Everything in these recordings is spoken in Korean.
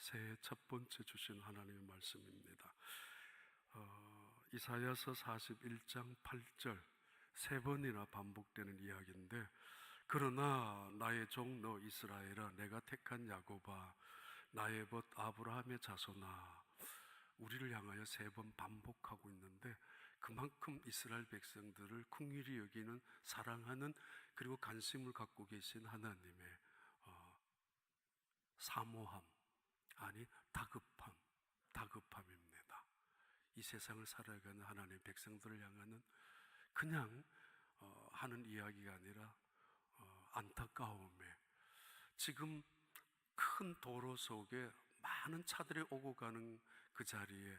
새해 첫 번째 주신 하나님의 말씀입니다. 이사야서 41장 8절 세 번이나 반복되는 이야기인데, 그러나 나의 종 너 이스라엘아, 내가 택한 야곱아, 나의 벗 아브라함의 자손아, 우리를 향하여 세 번 반복하고 있는데, 그만큼 이스라엘 백성들을 긍휼히 여기는, 사랑하는, 그리고 관심을 갖고 계신 하나님의 사모함, 아니 다급함입니다. 이 세상을 살아가는 하나님의 백성들을 향하는 그냥 하는 이야기가 아니라 안타까움에, 지금 큰 도로 속에 많은 차들이 오고 가는 그 자리에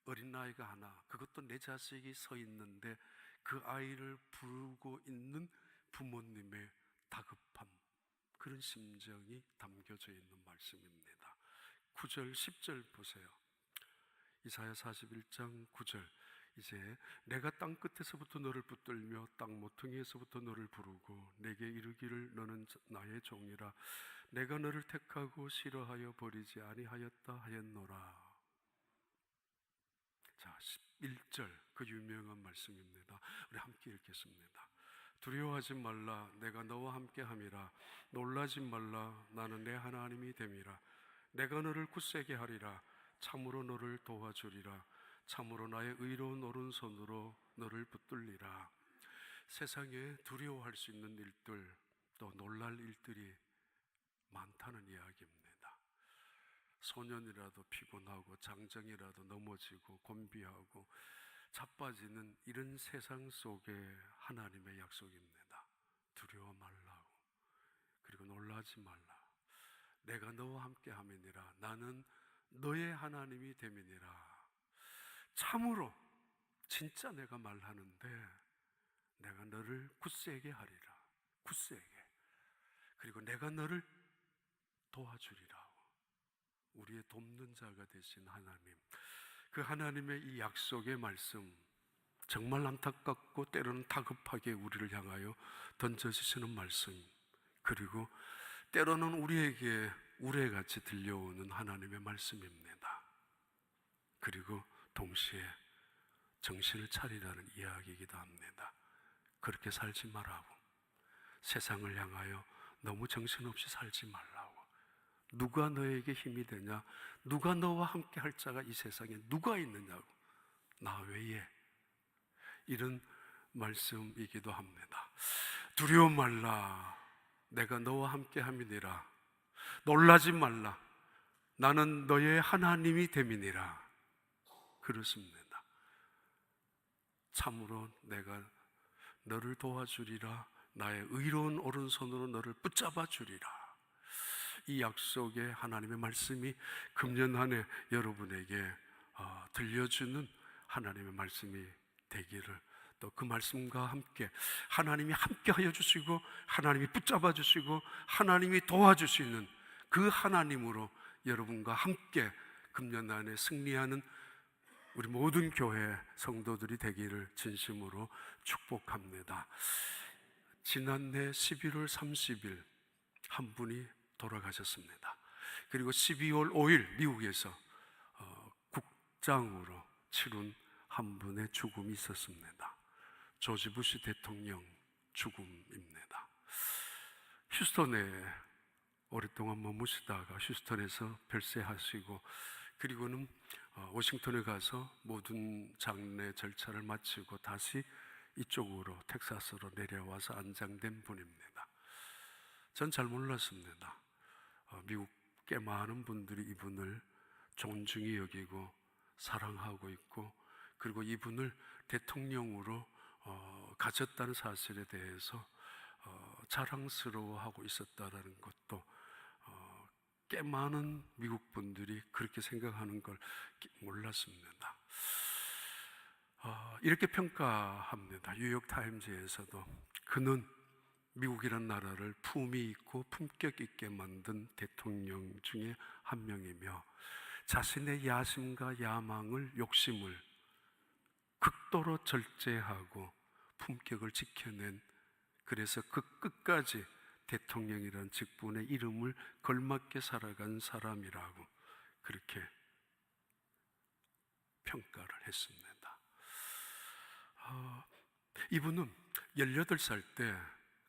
어린 아이가 하나, 그것도 내 자식이 서 있는데 그 아이를 부르고 있는 부모님의 다급함, 그런 심정이 담겨져 있는 말씀입니다. 9절 10절 보세요. 이사야 41장 9절, 이제 내가 땅 끝에서부터 너를 붙들며 땅 모퉁이에서부터 너를 부르고 내게 이르기를 너는 나의 종이라, 내가 너를 택하고 싫어하여 버리지 아니하였다 하였노라. 자, 11절 그 유명한 말씀입니다. 우리 함께 읽겠습니다. 두려워하지 말라, 내가 너와 함께 함이라. 놀라지 말라, 나는 내 하나님이 됨이라. 내가 너를 굳세게 하리라. 참으로 너를 도와주리라. 참으로 나의 의로운 오른손으로 너를 붙들리라. 세상에 두려워할 수 있는 일들, 또 놀랄 일들이 많다는 이야기입니다. 소년이라도 피곤하고 장정이라도 넘어지고 곤비하고 자빠지는 이런 세상 속에 하나님의 약속입니다. 두려워 말라고, 그리고 놀라지 말라. 내가 너와 함께 함이니라. 나는 너의 하나님이 됨이니라. 참으로 진짜 내가 말하는데 내가 너를 굳세게 하리라. 굳세게. 그리고 내가 너를 도와주리라. 우리의 돕는 자가 되신 하나님, 그 하나님의 이 약속의 말씀, 정말 안타깝고 때로는 다급하게 우리를 향하여 던져주시는 말씀, 그리고 때로는 우리에게 우레같이 들려오는 하나님의 말씀입니다. 그리고 동시에 정신을 차리라는 이야기이기도 합니다. 그렇게 살지 말라고, 세상을 향하여 너무 정신없이 살지 말라고. 누가 너에게 힘이 되냐? 누가 너와 함께 할 자가 이 세상에 누가 있느냐고. 나 외에. 이런 말씀이기도 합니다. 두려워 말라, 내가 너와 함께 함이니라. 놀라지 말라, 나는 너의 하나님이 됨이니라. 그렇습니다. 참으로 내가 너를 도와주리라. 나의 의로운 오른손으로 너를 붙잡아 주리라. 이 약속의 하나님의 말씀이 금년 한 해 여러분에게 들려주는 하나님의 말씀이 되기를, 또 그 말씀과 함께 하나님이 함께 하여 주시고 하나님이 붙잡아 주시고 하나님이 도와주시는 그 하나님으로 여러분과 함께 금년 한 해 승리하는 우리 모든 교회 성도들이 되기를 진심으로 축복합니다. 지난해 11월 30일 한 분이 돌아가셨습니다. 그리고 12월 5일 미국에서 국장으로 치룬 한 분의 죽음이 있었습니다. 조지 부시 대통령 죽음입니다. 휴스턴에 오랫동안 머무시다가 휴스턴에서 별세하시고, 그리고는 워싱턴에 가서 모든 장례 절차를 마치고 다시 이쪽으로 텍사스로 내려와서 안장된 분입니다. 전 잘 몰랐습니다. 미국 꽤 많은 분들이 이분을 존중히 여기고 사랑하고 있고, 그리고 이분을 대통령으로 가졌다는 사실에 대해서 자랑스러워하고 있었다는 것도 꽤 많은 미국 분들이 그렇게 생각하는 걸 몰랐습니다. 이렇게 평가합니다. 뉴욕타임즈에서도 그는 미국이란 나라를 품위 있고 품격 있게 만든 대통령 중에 한 명이며, 자신의 야심과 야망을, 욕심을 극도로 절제하고 품격을 지켜낸, 그래서 그 끝까지 대통령이라는 직분의 이름을 걸맞게 살아간 사람이라고 그렇게 평가를 했습니다. 이분은 18살 때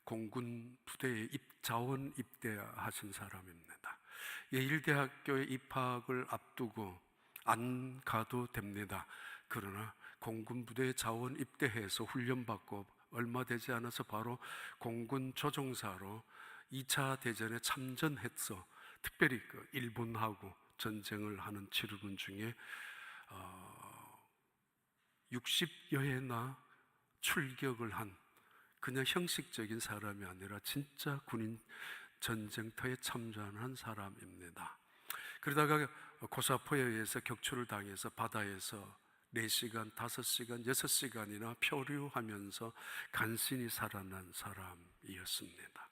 공군 부대에 자원 입대하신 사람입니다. 예일대학교에 입학을 앞두고 안 가도 됩니다. 그러나 공군 부대에 자원 입대해서 훈련받고 얼마 되지 않아서 바로 공군 조종사로 2차 대전에 참전해서 특별히 일본하고 전쟁을 하는 치르는 중에 60여 회나 출격을 한 그냥 형식적인 사람이 아니라 진짜 군인 전쟁터에 참전한 사람입니다. 그러다가 고사포에 의해서 격추를 당해서 바다에서 4시간, 5시간, 6시간이나 표류하면서 간신히 살아난 사람이었습니다.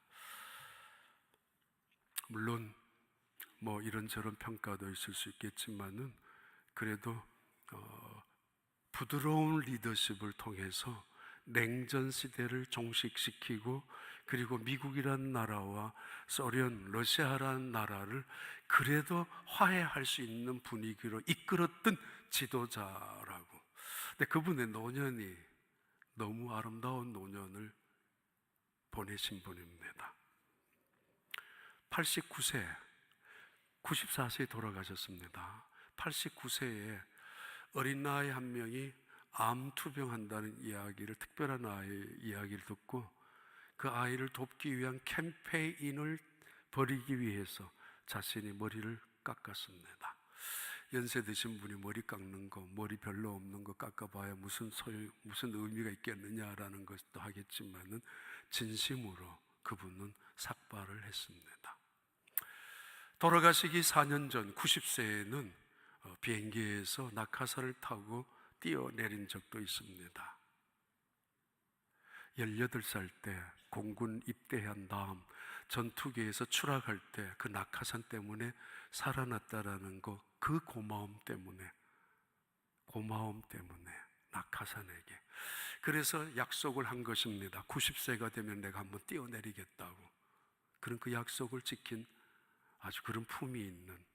물론 뭐 이런저런 평가도 있을 수 있겠지만은 그래도 부드러운 리더십을 통해서 냉전 시대를 종식시키고 그리고 미국이란 나라와 소련, 러시아란 나라를 그래도 화해할 수 있는 분위기로 이끌었던 지도자라고. 근데 그분의 노년이 너무 아름다운 노년을 보내신 분입니다. 89세, 94세에 돌아가셨습니다. 89세에 어린 나이 한 명이 암 투병한다는 이야기를, 특별한 아이의 이야기를 듣고 그 아이를 돕기 위한 캠페인을 벌이기 위해서 자신이 머리를 깎았습니다. 연세 드신 분이 머리 깎는 거, 머리 별로 없는 거 깎아봐야 무슨 의미가 있겠느냐라는 것도 하겠지만은 진심으로 그분은 삭발을 했습니다. 돌아가시기 4년 전 90세에는 비행기에서 낙하산을 타고 뛰어내린 적도 있습니다. 18살 때 공군 입대한 다음 전투기에서 추락할 때 그 낙하산 때문에 살아났다라는 거, 그 고마움 때문에 낙하산에게 그래서 약속을 한 것입니다. 90세가 되면 내가 한번 뛰어내리겠다고. 그런 그 약속을 지킨 아주 그런 품이 있는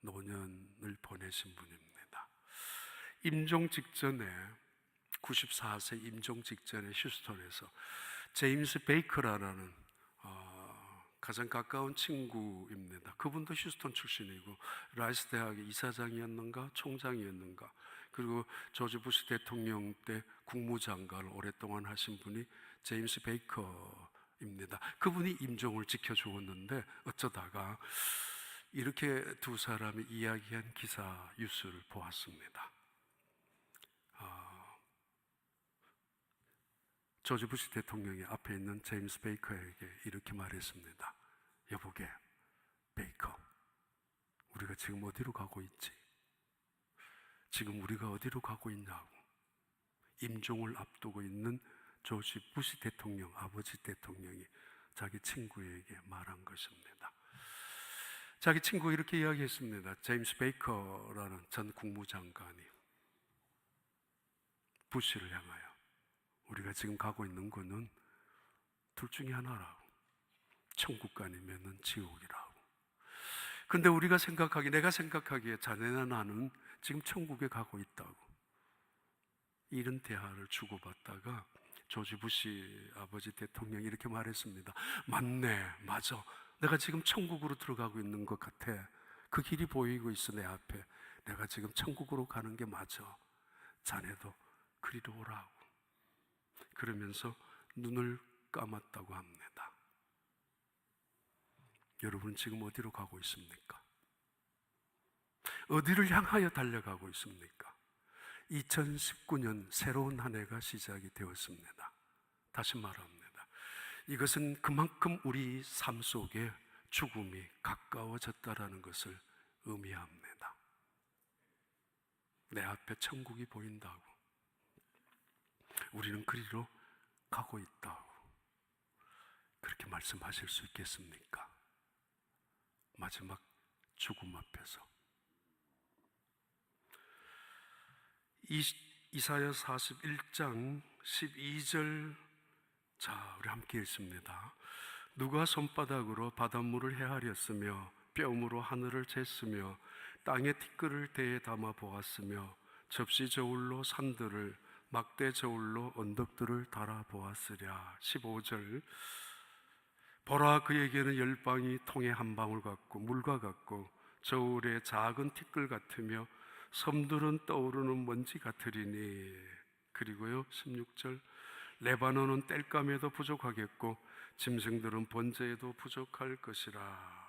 노년을 보내신 분입니다. 임종 직전에 94세 임종 직전에 휴스턴에서 제임스 베이커라는 가장 가까운 친구입니다. 그분도 휴스턴 출신이고 라이스 대학의 이사장이었는가 총장이었는가, 그리고 조지 부시 대통령 때 국무장관을 오랫동안 하신 분이 제임스 베이커입니다. 그분이 임종을 지켜주었는데 어쩌다가 이렇게 두 사람이 이야기한 기사 뉴스를 보았습니다. 조지 부시 대통령이 앞에 있는 제임스 베이커에게 이렇게 말했습니다. 여보게, 베이커, 우리가 지금 어디로 가고 있지? 지금 우리가 어디로 가고 있냐고. 임종을 앞두고 있는 조지 부시 대통령, 아버지 대통령이 자기 친구에게 말한 것입니다. 자기 친구가 이렇게 이야기했습니다. 제임스 베이커라는 전 국무장관이 부시를 향하여 우리가 지금 가고 있는 거는 둘 중에 하나라고. 천국 아니면은 지옥이라고. 근데 내가 생각하기에 자네나 나는 지금 천국에 가고 있다고. 이런 대화를 주고받다가 조지 부시 아버지 대통령이 이렇게 말했습니다. 맞네, 맞아. 내가 지금 천국으로 들어가고 있는 것 같아. 그 길이 보이고 있어, 내 앞에. 내가 지금 천국으로 가는 게 맞아. 자네도 그리로 오라고. 그러면서 눈을 감았다고 합니다. 여러분 지금 어디로 가고 있습니까? 어디를 향하여 달려가고 있습니까? 2019년 새로운 한 해가 시작이 되었습니다. 다시 말합니다. 이것은 그만큼 우리 삶 속에 죽음이 가까워졌다라는 것을 의미합니다. 내 앞에 천국이 보인다고. 우리는 그리로 가고 있다고. 그렇게 말씀하실 수 있겠습니까? 마지막 죽음 앞에서. 이사야 41장 12절, 자, 우리 함께 읽습니다. 누가 손바닥으로 바닷물을 헤아렸으며 뼘으로 하늘을 쟀으며 땅에 티끌을 대에 담아 보았으며 접시 저울로 산들을 막대 저울로 언덕들을 달아 보았으랴. 15절 보라, 그에게는 열방이 통에 한 방울 같고 물과 같고 저울의 작은 티끌 같으며 섬들은 떠오르는 먼지 같으리니. 그리고요 16절 레바논은 땔감에도 부족하겠고 짐승들은 번제에도 부족할 것이라.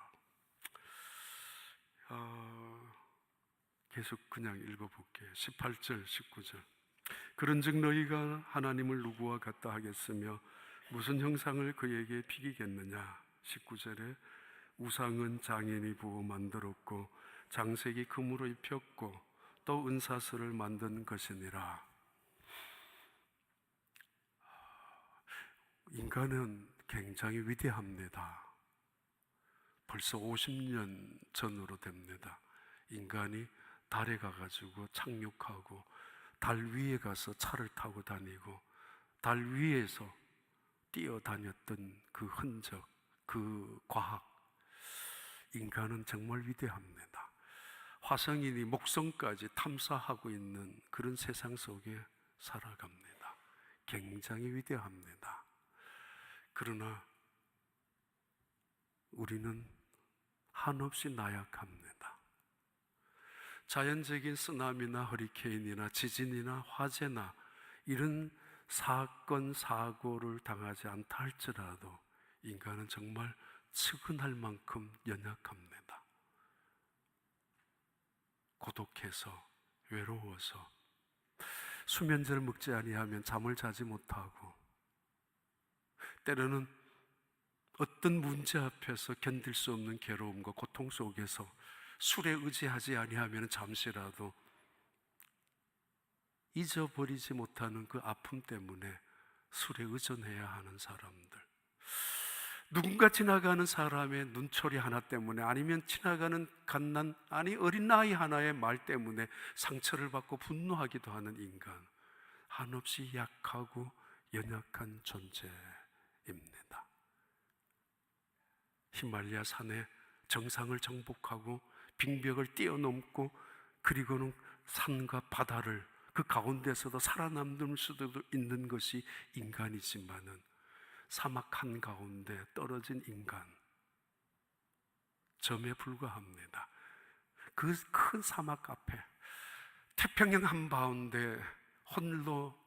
계속 그냥 읽어볼게요. 18절 19절 그런즉 너희가 하나님을 누구와 같다 하겠으며 무슨 형상을 그에게 비기겠느냐. 19절에 우상은 장인이 부어 만들었고 장색이 금으로 입혔고 또 은사슬을 만든 것이니라. 인간은 굉장히 위대합니다. 벌써 50년 전으로 됩니다. 인간이 달에 가가지고 착륙하고 달 위에 가서 차를 타고 다니고 달 위에서 뛰어다녔던 그 흔적, 그 과학, 인간은 정말 위대합니다. 화성인이 목성까지 탐사하고 있는 그런 세상 속에 살아갑니다. 굉장히 위대합니다. 그러나 우리는 한없이 나약합니다. 자연적인 쓰나미나 허리케인이나 지진이나 화재나 이런 사건, 사고를 당하지 않다 할지라도 인간은 정말 측은할 만큼 연약합니다. 고독해서, 외로워서, 수면제를 먹지 아니하면 잠을 자지 못하고, 때로는 어떤 문제 앞에서 견딜 수 없는 괴로움과 고통 속에서 술에 의지하지 아니하면 잠시라도 잊어버리지 못하는 그 아픔 때문에 술에 의존해야 하는 사람들, 누군가 지나가는 사람의 눈초리 하나 때문에, 아니면 지나가는 갓난, 아니 어린 나이 하나의 말 때문에 상처를 받고 분노하기도 하는 인간, 한없이 약하고 연약한 존재입니다. 히말라야 산에 정상을 정복하고 빙벽을 뛰어넘고 그리고는 산과 바다를 그 가운데서도 살아남을 수도 있는 것이 인간이지만은 사막 한가운데 떨어진 인간, 점에 불과합니다. 그 큰 사막 앞에 태평양 한가운데 홀로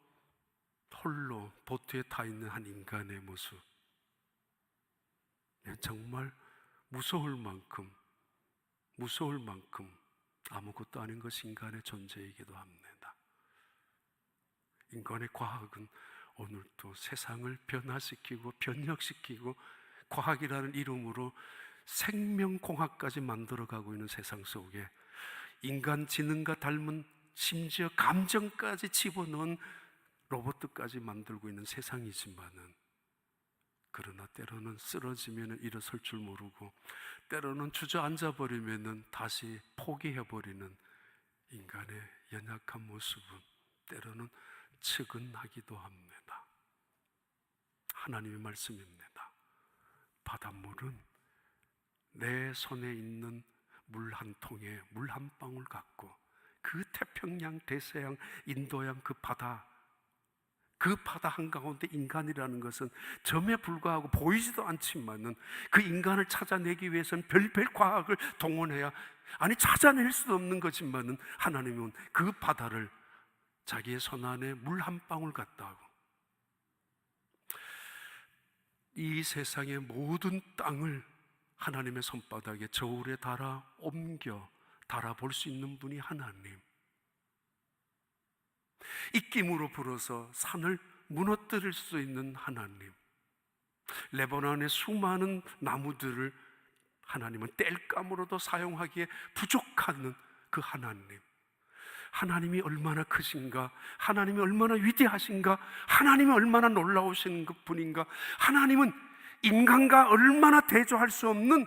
보트에 타 있는 한 인간의 모습, 정말 무서울 만큼 아무것도 아닌 것이 인간의 존재이기도 합니다. 인간의 과학은 오늘도 세상을 변화시키고 변혁시키고 과학이라는 이름으로 생명공학까지 만들어가고 있는 세상 속에 인간 지능과 닮은, 심지어 감정까지 집어넣은 로봇까지 만들고 있는 세상이지만은, 그러나 때로는 쓰러지면 일어설 줄 모르고 때로는 주저앉아 버리면 다시 포기해버리는 인간의 연약한 모습은 때로는 측은하기도 합니다. 하나님의 말씀입니다. 바닷물은 내 손에 있는 물 한 통에 물 한 방울 같고, 그 태평양, 대서양, 인도양 그 바다 한가운데 인간이라는 것은 점에 불과하고 보이지도 않지만은 그 인간을 찾아내기 위해서는 별별 과학을 동원해야, 아니 찾아낼 수 없는 거지만은 하나님은 그 바다를 자기의 손 안에 물 한 방울 같다 하고, 이 세상의 모든 땅을 하나님의 손바닥에 저울에 달아 달아볼 수 있는 분이 하나님, 입김으로 불어서 산을 무너뜨릴 수 있는 하나님, 레바논의 수많은 나무들을 하나님은 땔감으로도 사용하기에 부족한 그 하나님, 하나님이 얼마나 크신가, 하나님이 얼마나 위대하신가, 하나님이 얼마나 놀라우신 분인가, 하나님은 인간과 얼마나 대조할 수 없는,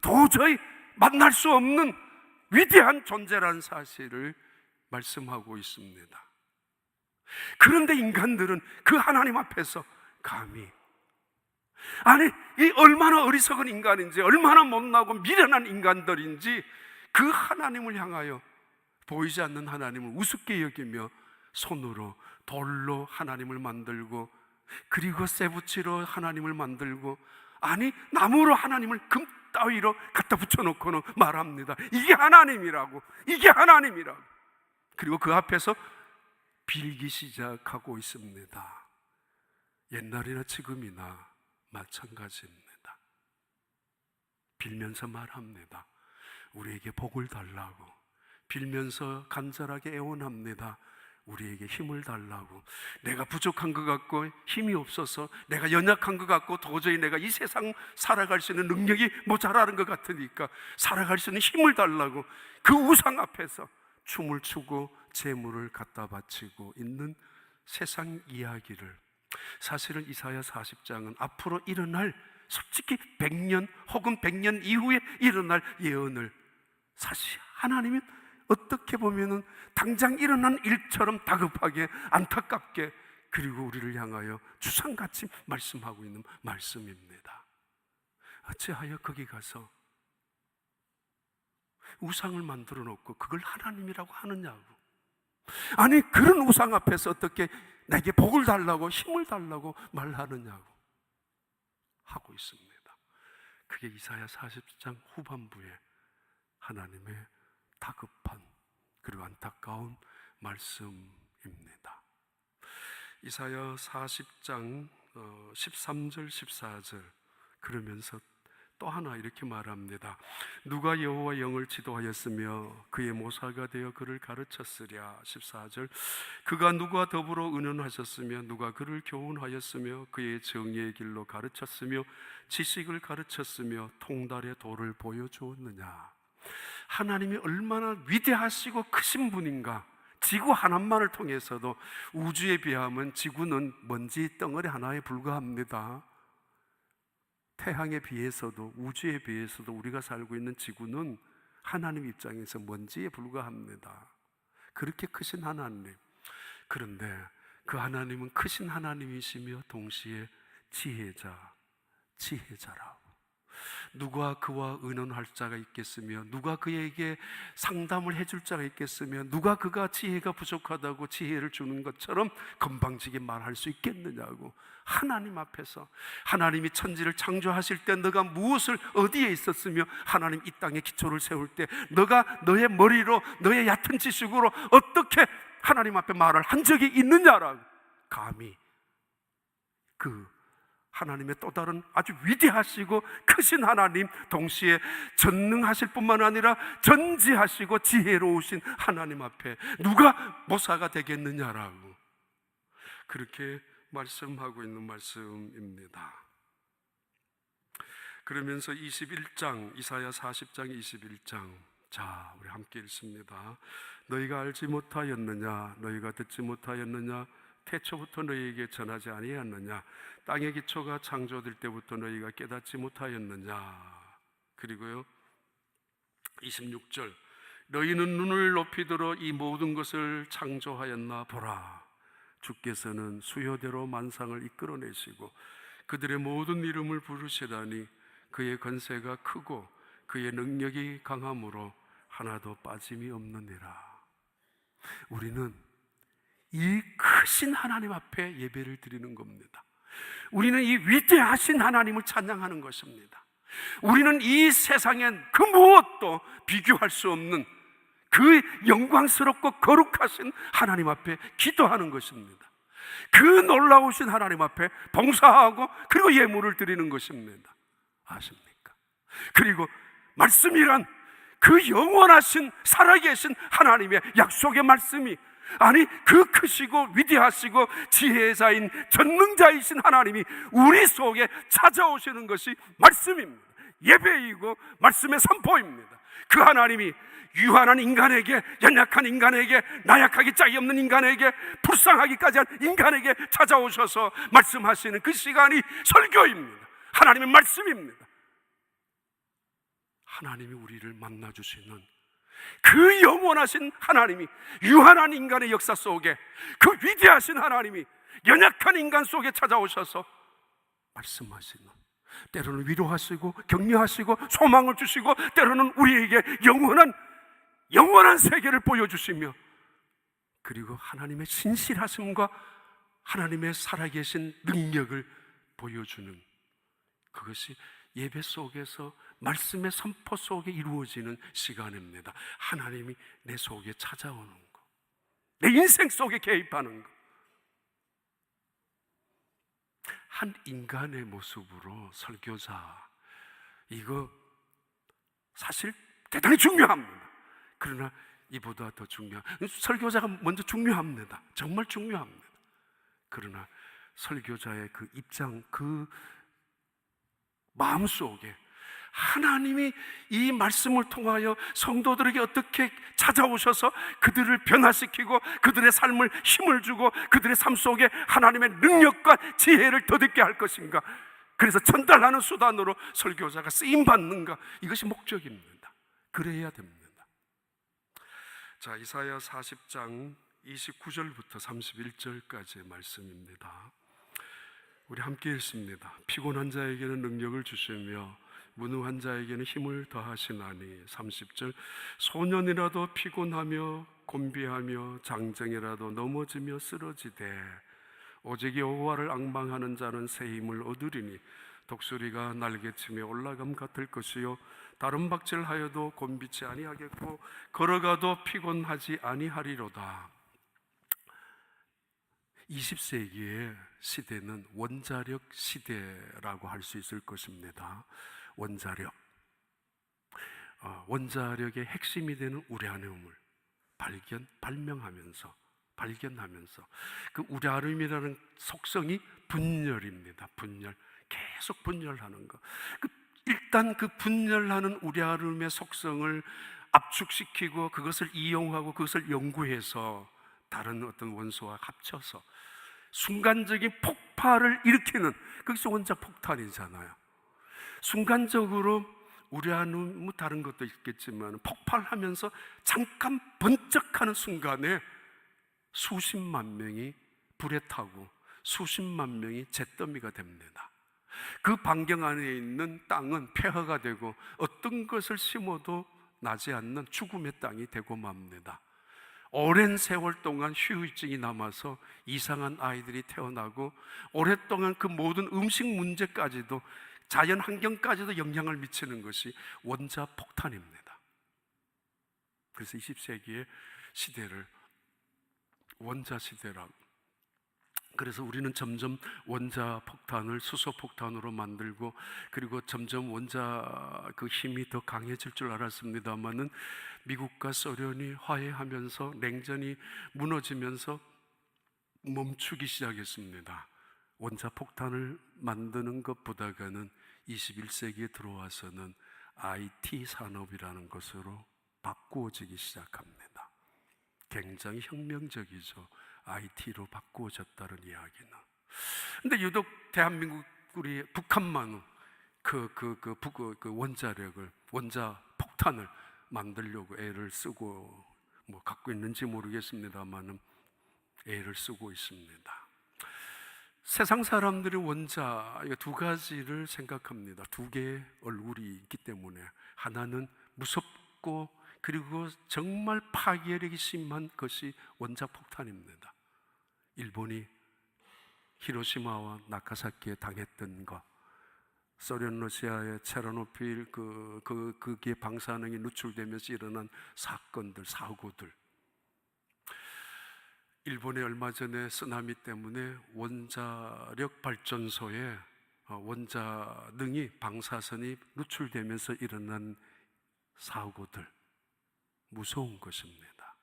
도저히 만날 수 없는 위대한 존재라는 사실을 말씀하고 있습니다. 그런데 인간들은 그 하나님 앞에서 감히, 아니 이 얼마나 어리석은 인간인지, 얼마나 못나고 미련한 인간들인지 그 하나님을 향하여 보이지 않는 하나님을 우습게 여기며 손으로 돌로 하나님을 만들고, 그리고 쇠붙이로 하나님을 만들고, 아니 나무로 하나님을 금 따위로 갖다 붙여놓고는 말합니다. 이게 하나님이라고, 이게 하나님이라고. 그리고 그 앞에서 빌기 시작하고 있습니다. 옛날이나 지금이나 마찬가지입니다. 빌면서 말합니다. 우리에게 복을 달라고. 빌면서 간절하게 애원합니다. 우리에게 힘을 달라고. 내가 부족한 것 같고 힘이 없어서, 내가 연약한 것 같고 도저히 내가 이 세상 살아갈 수 있는 능력이 모자라는 것 같으니까 살아갈 수 있는 힘을 달라고 그 우상 앞에서 춤을 추고 제물을 갖다 바치고 있는 세상 이야기를, 사실은 이사야 40장은 앞으로 일어날, 솔직히 100년 혹은 100년 이후에 일어날 예언을 사실 하나님은 어떻게 보면은 당장 일어난 일처럼 다급하게, 안타깝게, 그리고 우리를 향하여 주상같이 말씀하고 있는 말씀입니다. 어찌하여 거기 가서 우상을 만들어 놓고 그걸 하나님이라고 하느냐고. 아니 그런 우상 앞에서 어떻게 나에게 복을 달라고 힘을 달라고 말하느냐고 하고 있습니다. 그게 이사야 40장 후반부에 하나님의 다급한 그리고 안타까운 말씀입니다. 이사야 40장 13절 14절 그러면서 또 하나 이렇게 말합니다. 누가 여호와 영을 지도하였으며 그의 모사가 되어 그를 가르쳤으랴. 14절 그가 누가 더불어 의논하셨으며 누가 그를 교훈하였으며 그의 정의의 길로 가르쳤으며 지식을 가르쳤으며 통달의 도를 보여주었느냐. 하나님이 얼마나 위대하시고 크신 분인가. 지구 하나만을 통해서도 우주에 비하면 지구는 먼지 덩어리 하나에 불과합니다. 태양에 비해서도, 우주에 비해서도 우리가 살고 있는 지구는 하나님 입장에서 먼지에 불과합니다. 그렇게 크신 하나님. 그런데 그 하나님은 크신 하나님이시며 동시에 지혜자라고. 누가 그와 의논할 자가 있겠으며 누가 그에게 상담을 해줄 자가 있겠으며 누가 그가 지혜가 부족하다고 지혜를 주는 것처럼 건방지게 말할 수 있겠느냐고. 하나님 앞에서, 하나님이 천지를 창조하실 때 너가 무엇을 어디에 있었으며 하나님 이 땅에 기초를 세울 때 너가 너의 머리로 너의 얕은 지식으로 어떻게 하나님 앞에 말을 한 적이 있느냐라고. 감히 그 하나님의 또 다른 아주 위대하시고 크신 하나님, 동시에 전능하실 뿐만 아니라 전지하시고 지혜로우신 하나님 앞에 누가 모사가 되겠느냐라고 그렇게 말씀하고 있는 말씀입니다. 그러면서 21장, 이사야 40장 21장, 자 우리 함께 읽습니다. 너희가 알지 못하였느냐, 너희가 듣지 못하였느냐, 태초부터 너희에게 전하지 아니하였느냐, 땅의 기초가 창조될 때부터 너희가 깨닫지 못하였느냐. 그리고요 26절 너희는 눈을 높이 들어 이 모든 것을 창조하였나 보라. 주께서는 수요대로 만상을 이끌어내시고 그들의 모든 이름을 부르시다니 그의 권세가 크고 그의 능력이 강함으로 하나도 빠짐이 없느니라. 우리는 이 크신 하나님 앞에 예배를 드리는 겁니다. 우리는 이 위대하신 하나님을 찬양하는 것입니다. 우리는 이 세상엔 그 무엇도 비교할 수 없는 그 영광스럽고 거룩하신 하나님 앞에 기도하는 것입니다. 그 놀라우신 하나님 앞에 봉사하고 그리고 예물을 드리는 것입니다. 아십니까? 그리고 말씀이란 그 영원하신 살아계신 하나님의 약속의 말씀이, 아니 그 크시고 위대하시고 지혜자인 전능자이신 하나님이 우리 속에 찾아오시는 것이 말씀입니다. 예배이고 말씀의 선포입니다. 그 하나님이 유한한 인간에게, 연약한 인간에게, 나약하기 짝이 없는 인간에게, 불쌍하기까지 한 인간에게 찾아오셔서 말씀하시는 그 시간이 설교입니다. 하나님의 말씀입니다. 하나님이 우리를 만나주시는 그 영원하신 하나님이 유한한 인간의 역사 속에, 그 위대하신 하나님이 연약한 인간 속에 찾아오셔서 말씀하시는, 때로는 위로하시고 격려하시고 소망을 주시고 때로는 우리에게 영원한 세계를 보여주시며, 그리고 하나님의 신실하심과 하나님의 살아계신 능력을 보여주는, 그것이 예배 속에서 말씀의 선포 속에 이루어지는 시간입니다. 하나님이 내 속에 찾아오는 것, 내 인생 속에 개입하는 것. 한 인간의 모습으로 설교자, 이거 사실 대단히 중요합니다. 그러나 이보다 더 중요한, 설교자가 먼저 중요합니다. 정말 중요합니다. 그러나 설교자의 그 입장, 그 마음속에 하나님이 이 말씀을 통하여 성도들에게 어떻게 찾아오셔서 그들을 변화시키고 그들의 삶을 힘을 주고 그들의 삶 속에 하나님의 능력과 지혜를 덧입게 할 것인가, 그래서 전달하는 수단으로 설교자가 쓰임받는가, 이것이 목적입니다. 그래야 됩니다. 자, 이사야 40장 29절부터 31절까지의 말씀입니다. 우리 함께 읽습니다. 피곤한 자에게는 능력을 주시며 무능한 자에게는 힘을 더하시나니. 30절, 소년이라도 피곤하며 곤비하며 장정이라도 넘어지며 쓰러지되 오직 여호와를 앙망하는 자는 새 힘을 얻으리니 독수리가 날개치며 올라감 같을 것이요 다른 박질하여도 곤비치 아니하겠고 걸어가도 피곤하지 아니하리로다. 20세기의 시대는 원자력 시대라고 할 수 있을 것입니다. 원자력의 핵심이 되는 우라늄을 발견하면서 그 우라늄이라는 속성이 분열입니다. 계속 분열하는 것. 일단 그 분열하는 우라늄의 속성을 압축시키고 그것을 이용하고 그것을 연구해서 다른 어떤 원소와 합쳐서 순간적인 폭발을 일으키는, 그것이 원자 폭탄이잖아요. 순간적으로 우라늄, 다른 것도 있겠지만 폭발하면서 잠깐 번쩍하는 순간에 수십만 명이 불에 타고 수십만 명이 잿더미가 됩니다. 그 반경 안에 있는 땅은 폐허가 되고 어떤 것을 심어도 나지 않는 죽음의 땅이 되고 맙니다. 오랜 세월 동안 휴유증이 남아서 이상한 아이들이 태어나고 오랫동안 그 모든 음식 문제까지도 자연 환경까지도 영향을 미치는 것이 원자 폭탄입니다. 그래서 20세기의 시대를 원자 시대라고. 그래서 우리는 점점 원자 폭탄을 수소 폭탄으로 만들고, 그리고 점점 원자 그 힘이 더 강해질 줄 알았습니다만은 미국과 소련이 화해하면서 냉전이 무너지면서 멈추기 시작했습니다. 원자 폭탄을 만드는 것보다는 21세기에 들어와서는 IT 산업이라는 것으로 바꾸어지기 시작합니다. 굉장히 혁명적이죠. IT로 바꾸어졌다는 이야기는. 근데 유독 대한민국, 우리 북한만은 그 원자력을, 원자 폭탄을 만들려고 애를 쓰고, 갖고 있는지 모르겠습니다만은 애를 쓰고 있습니다. 세상 사람들이 원자, 이거 두 가지를 생각합니다. 두 개의 얼굴이 있기 때문에. 하나는 무섭고 그리고 정말 파괴력이 심한 것이 원자 폭탄입니다. 일본이 히로시마와 나가사키에 당했던 것, 소련 러시아의 체르노빌 그게 방사능이 누출되면서 일어난 사건들, 사고들. 일본에 얼마 전에 쓰나미 때문에 원자력 발전소에 원자능이, 방사선이 누출되면서 일어난 사고들, 무서운 것입니다.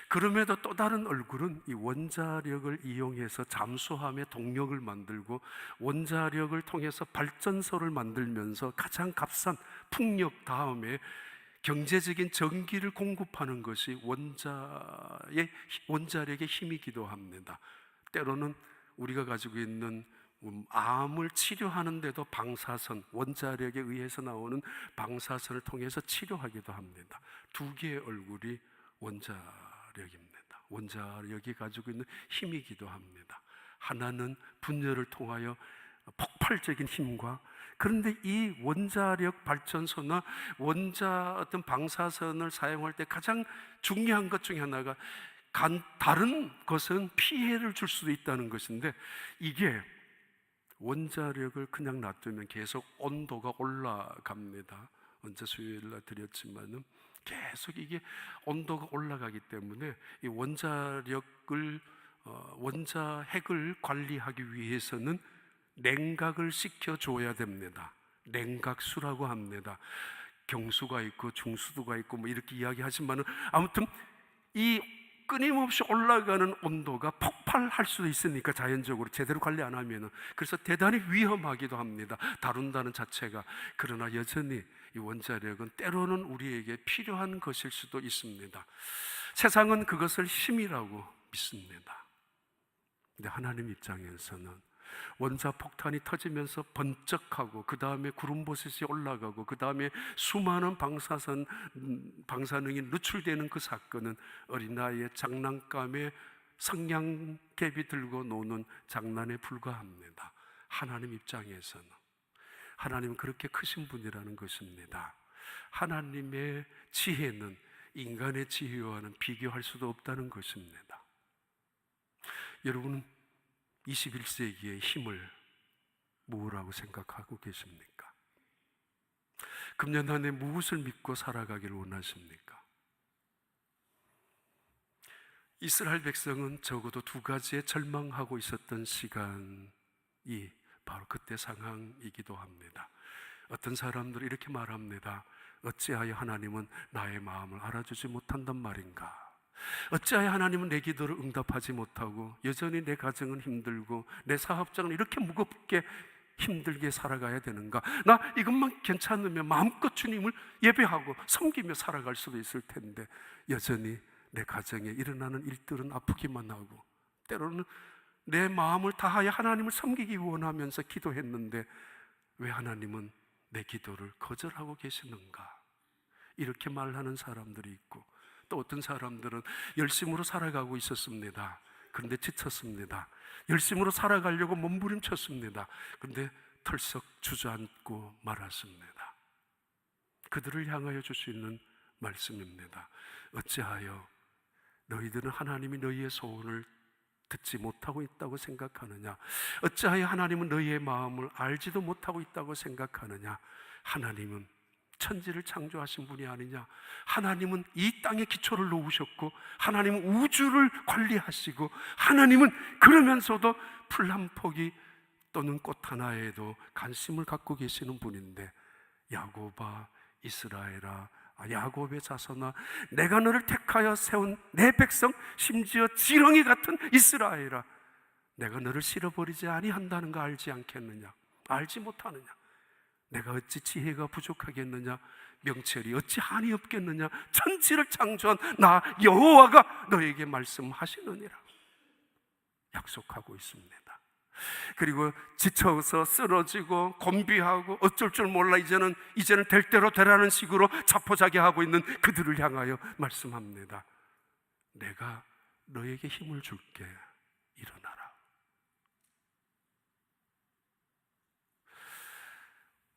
그럼에도 또 다른 얼굴은 이 원자력을 이용해서 잠수함의 동력을 만들고 원자력을 통해서 발전소를 만들면서 가장 값싼 풍력 다음에 경제적인 전기를 공급하는 것이 원자력의 힘이기도 합니다. 때로는 우리가 가지고 있는 암을 치료하는데도 방사선, 원자력에 의해서 나오는 방사선을 통해서 치료하기도 합니다. 두 개의 얼굴이 원자력입니다. 원자력이 가지고 있는 힘이기도 합니다. 하나는 분열을 통하여 폭발적인 힘과, 그런데 이 원자력 발전소나 원자 어떤 방사선을 사용할 때 가장 중요한 것 중에 하나가 다른 것은 피해를 줄 수도 있다는 것인데, 이게 원자력을 그냥 놔두면 계속 온도가 올라갑니다. 언제 수요일 날 드렸지만은 계속 이게 온도가 올라가기 때문에 이 원자핵을 관리하기 위해서는 냉각을 시켜줘야 됩니다. 냉각수라고 합니다. 경수가 있고 중수도가 있고 뭐 이렇게 이야기하지만은 아무튼 이 끊임없이 올라가는 온도가 폭발할 수도 있으니까, 자연적으로 제대로 관리 안 하면은. 그래서 대단히 위험하기도 합니다, 다룬다는 자체가. 그러나 여전히 이 원자력은 때로는 우리에게 필요한 것일 수도 있습니다. 세상은 그것을 힘이라고 믿습니다. 근데 하나님 입장에서는 원자폭탄이 터지면서 번쩍하고, 그 다음에 구름보셋이 올라가고, 그 다음에 수많은 방사능이 누출되는 그 사건은 어린아이의 장난감에 성냥개비 들고 노는 장난에 불과합니다. 하나님 입장에서는 하나님은 그렇게 크신 분이라는 것입니다. 하나님의 지혜는 인간의 지혜와는 비교할 수도 없다는 것입니다. 여러분은 21세기의 힘을 뭐라고 생각하고 계십니까? 금년 한 해 무엇을 믿고 살아가기를 원하십니까? 이스라엘 백성은 적어도 두 가지에 절망하고 있었던 시간이 바로 그때 상황이기도 합니다. 어떤 사람들은 이렇게 말합니다. 어찌하여 하나님은 나의 마음을 알아주지 못한단 말인가? 어찌하여 하나님은 내 기도를 응답하지 못하고 여전히 내 가정은 힘들고 내 사업장은 이렇게 무겁게 힘들게 살아가야 되는가? 나 이것만 괜찮으면 마음껏 주님을 예배하고 섬기며 살아갈 수도 있을 텐데 여전히 내 가정에 일어나는 일들은 아프기만 하고, 때로는 내 마음을 다하여 하나님을 섬기기 원하면서 기도했는데 왜 하나님은 내 기도를 거절하고 계시는가? 이렇게 말하는 사람들이 있고, 또 어떤 사람들은 열심으로 살아가고 있었습니다. 그런데 지쳤습니다. 열심으로 살아가려고 몸부림쳤습니다. 그런데 털썩 주저앉고 말았습니다. 그들을 향하여 줄 수 있는 말씀입니다. 어찌하여 너희들은 하나님이 너희의 소원을 듣지 못하고 있다고 생각하느냐? 어찌하여 하나님은 너희의 마음을 알지도 못하고 있다고 생각하느냐? 하나님은 천지를 창조하신 분이 아니냐? 하나님은 이 땅에 기초를 놓으셨고, 하나님은 우주를 관리하시고, 하나님은 그러면서도 풀 한 포기 또는 꽃 하나에도 관심을 갖고 계시는 분인데, 야곱아, 이스라엘아, 야곱의 자손아, 내가 너를 택하여 세운 내 백성, 심지어 지렁이 같은 이스라엘아, 내가 너를 실어버리지 아니한다는 거 알지 않겠느냐? 알지 못하느냐? 내가 어찌 지혜가 부족하겠느냐? 명철이 어찌 한이 없겠느냐? 천지를 창조한 나 여호와가 너에게 말씀하시느니라 약속하고 있습니다. 그리고 지쳐서 쓰러지고 곤비하고 어쩔 줄 몰라 이제는 될 대로 되라는 식으로 자포자기하고 있는 그들을 향하여 말씀합니다. 내가 너에게 힘을 줄게. 일어나라.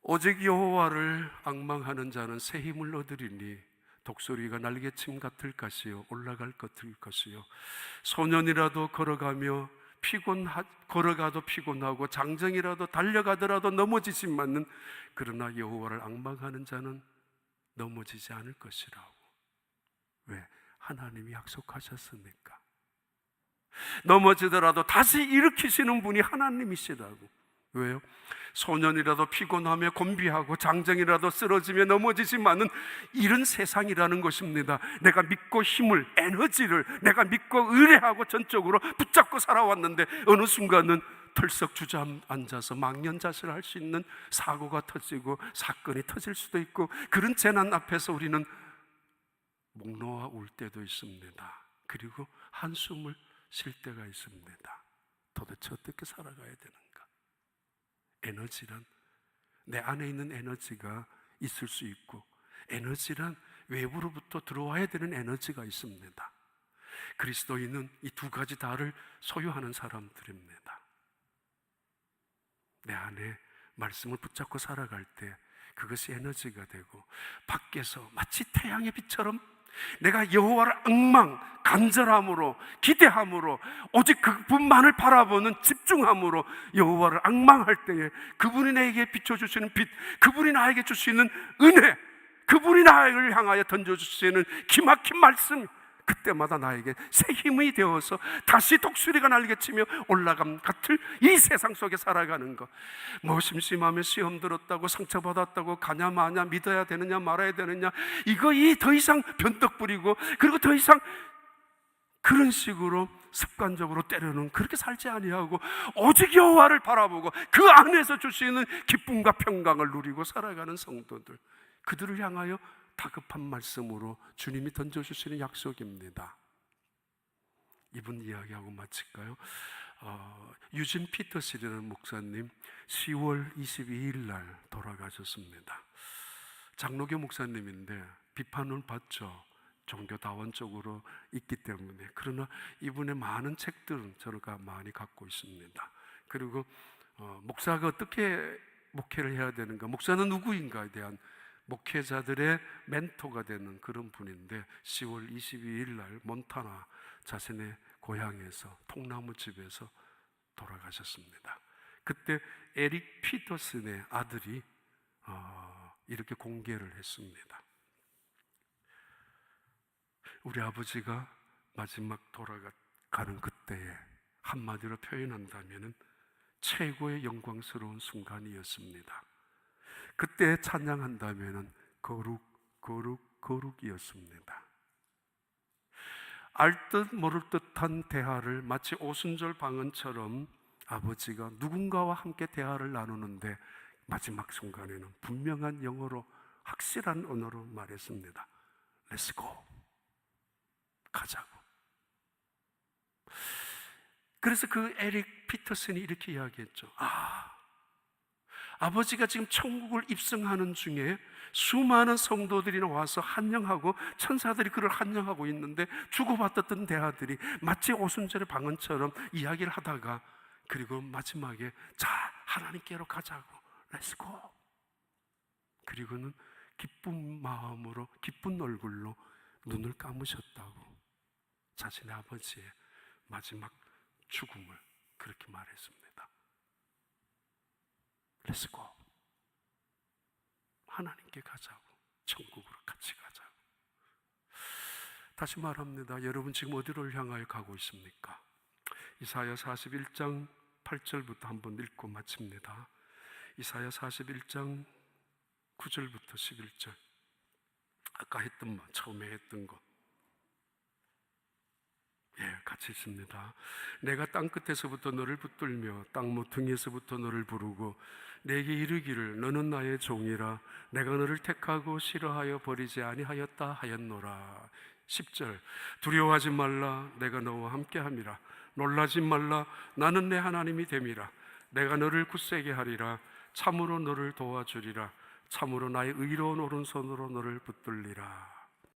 오직 여호와를 앙망하는 자는 새 힘을 얻으리니 독수리가 날개침 같을 것이요 올라갈 것이요 소년이라도 걸어가도 피곤하고 장정이라도 달려가더라도 넘어지지만은 그러나 여호와를 앙망하는 자는 넘어지지 않을 것이라고. 왜? 하나님이 약속하셨으니까. 넘어지더라도 다시 일으키시는 분이 하나님이시라고. 왜요? 소년이라도 피곤하며 곤비하고 장정이라도 쓰러지며 넘어지지만은 이런 세상이라는 것입니다. 내가 믿고 힘을, 에너지를 내가 믿고 의뢰하고 전적으로 붙잡고 살아왔는데 어느 순간은 털썩 주저앉아서 망연자실할 수 있는 사고가 터지고 사건이 터질 수도 있고, 그런 재난 앞에서 우리는 목 놓아 울 때도 있습니다. 그리고 한숨을 쉴 때가 있습니다. 도대체 어떻게 살아가야 되는가? 에너지란 내 안에 있는 에너지가 있을 수 있고, 에너지란 외부로부터 들어와야 되는 에너지가 있습니다. 그리스도인은 이 두 가지 다를 소유하는 사람들입니다. 내 안에 말씀을 붙잡고 살아갈 때 그것이 에너지가 되고, 밖에서 마치 태양의 빛처럼 내가 여호와를 간절함으로, 기대함으로, 오직 그분만을 바라보는 집중함으로 여호와를 앙망할 때에 그분이 내게 비춰주시는 빛, 그분이 나에게 주시는 은혜, 그분이 나를 향하여 던져주시는 기막힌 말씀, 그때마다 나에게 새 힘이 되어서 다시 독수리가 날개치며 올라감 같을 이 세상 속에 살아가는 것. 뭐 심심하며 시험 들었다고, 상처받았다고, 가냐 마냐, 믿어야 되느냐 말아야 되느냐, 이거 더 이상 변덕 부리고, 그리고 더 이상 그런 식으로 습관적으로 때려는 그렇게 살지 아니하고, 오직 여호와를 바라보고 그 안에서 주시는 기쁨과 평강을 누리고 살아가는 성도들, 그들을 향하여 다급한 말씀으로 주님이 던져주시는 약속입니다. 이분 이야기하고 마칠까요? 유진 피터스라는 목사님 10월 22일 날 돌아가셨습니다. 장로교 목사님인데 비판을 받죠. 종교다원적으로 있기 때문에. 그러나 이분의 많은 책들은 저가 많이 갖고 있습니다. 그리고 목사가 어떻게 목회를 해야 되는가, 목사는 누구인가에 대한 목회자들의 멘토가 되는 그런 분인데, 10월 22일 날 몬타나 자신의 고향에서 통나무집에서 돌아가셨습니다. 그때 에릭 피터슨의 아들이 이렇게 공개를 했습니다. 우리 아버지가 마지막 돌아가는 그때에 한마디로 표현한다면 최고의 영광스러운 순간이었습니다. 그때 찬양한다면 거룩, 거룩, 거룩이었습니다. 알듯 모를 듯한 대화를 마치 오순절 방언처럼 아버지가 누군가와 함께 대화를 나누는데, 마지막 순간에는 분명한 영어로, 확실한 언어로 말했습니다. Let's go. 가자고. 그래서 그 에릭 피터슨이 이렇게 이야기했죠. 아버지가 지금 천국을 입성하는 중에 수많은 성도들이 나와서 환영하고 천사들이 그를 환영하고 있는데, 주고받았던 대화들이 마치 오순절의 방언처럼 이야기를 하다가, 그리고 마지막에 자, 하나님께로 가자고, 렛츠고. 그리고는 기쁜 마음으로, 기쁜 얼굴로 눈을 감으셨다고, 자신의 아버지의 마지막 죽음을 그렇게 말했습니다. 렛츠고. 하나님께 가자고, 천국으로 같이 가자고. 다시 말합니다. 여러분 지금 어디를 향하여 가고 있습니까? 이사야 41장 8절부터 한번 읽고 마칩니다. 이사야 41장 9절부터 11절. 아까 했던 말, 처음에 했던 것, 같이 있습니다. 내가 땅끝에서부터 너를 붙들며 땅 모퉁이에서부터 너를 부르고 내게 이르기를 너는 나의 종이라, 내가 너를 택하고 싫어하여 버리지 아니하였다 하였노라. 10절. 두려워하지 말라, 내가 너와 함께함이라. 놀라지 말라, 나는 내 하나님이 됨이라. 내가 너를 굳세게 하리라. 참으로 너를 도와주리라. 참으로 나의 의로운 오른손으로 너를 붙들리라.